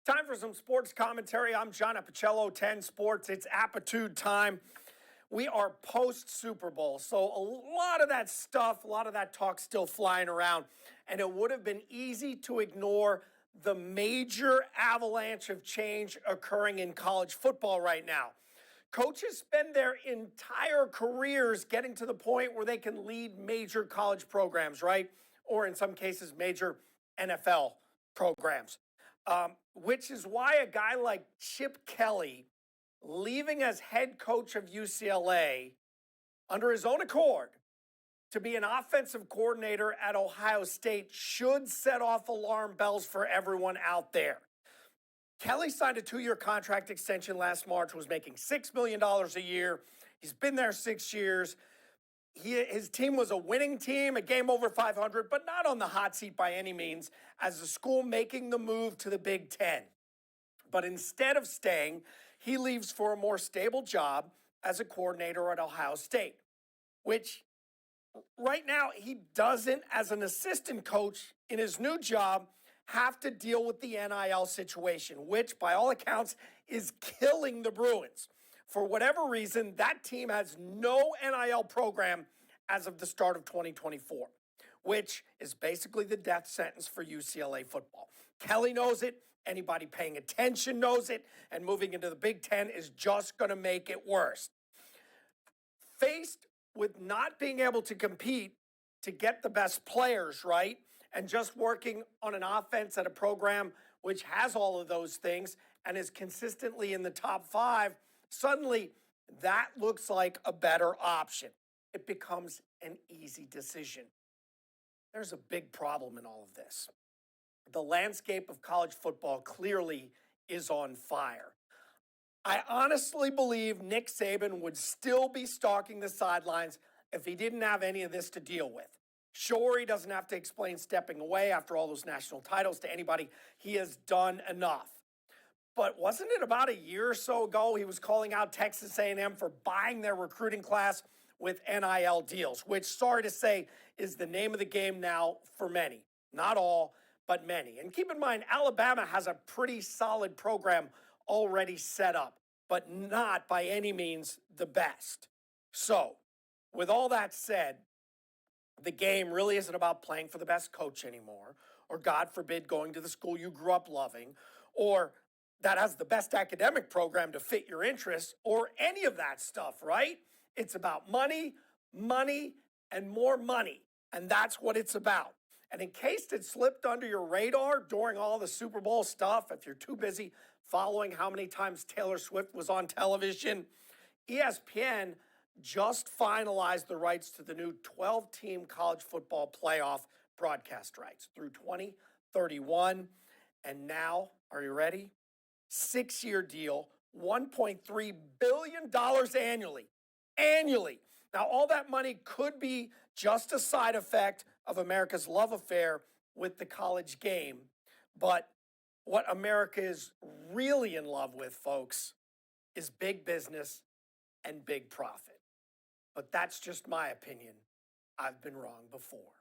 Time for some sports commentary. I'm John Appicello, 10 Sports. It's Appitude time. We are post Super Bowl, so a lot of that stuff, a lot of that talk still flying around, and it would have been easy to ignore the major avalanche of change occurring in college football right now. Coaches spend their entire careers getting to the point where they can lead major college programs, right? Or in some cases, major NFL programs. Which is why a guy like Chip Kelly, leaving as head coach of UCLA under his own accord to be an offensive coordinator at Ohio State, should set off alarm bells for everyone out there. Kelly signed a 2-year contract extension last March, was making $6 million a year. He's been there 6 years. His team was a winning team, a game over 500, but not on the hot seat by any means, as a school making the move to the Big Ten. But instead of staying, he leaves for a more stable job as a coordinator at Ohio State, which right now he doesn't, as an assistant coach in his new job, have to deal with the NIL situation, which by all accounts is killing the Bruins. For whatever reason, that team has no NIL program as of the start of 2024, which is basically the death sentence for UCLA football. Kelly knows it. Anybody paying attention knows it. And moving into the Big Ten is just going to make it worse. Faced with not being able to compete to get the best players, right? And just working on an offense at a program which has all of those things and is consistently in the top 5, suddenly that looks like a better option. It becomes an easy decision. There's a big problem in all of this. The landscape of college football clearly is on fire. I honestly believe Nick Saban would still be stalking the sidelines if he didn't have any of this to deal with. Sure, he doesn't have to explain stepping away after all those national titles to anybody. He has done enough. But wasn't it about a year or so ago he was calling out Texas A&M for buying their recruiting class with NIL deals, which, sorry to say, is the name of the game now for many. Not all, but many. And keep in mind, Alabama has a pretty solid program already set up, but not by any means the best. So, with all that said, the game really isn't about playing for the best coach anymore, or God forbid, going to the school you grew up loving, or that has the best academic program to fit your interests, or any of that stuff, right? It's about money, money, and more money. And that's what it's about. And in case it slipped under your radar during all the Super Bowl stuff, if you're too busy following how many times Taylor Swift was on television, ESPN just finalized the rights to the new 12-team college football playoff broadcast rights through 2031. And now, are you ready? 6-year deal, $1.3 billion annually. Annually. Now, all that money could be just a side effect of America's love affair with the college game. But what America is really in love with, folks, is big business and big profit. But that's just my opinion. I've been wrong before.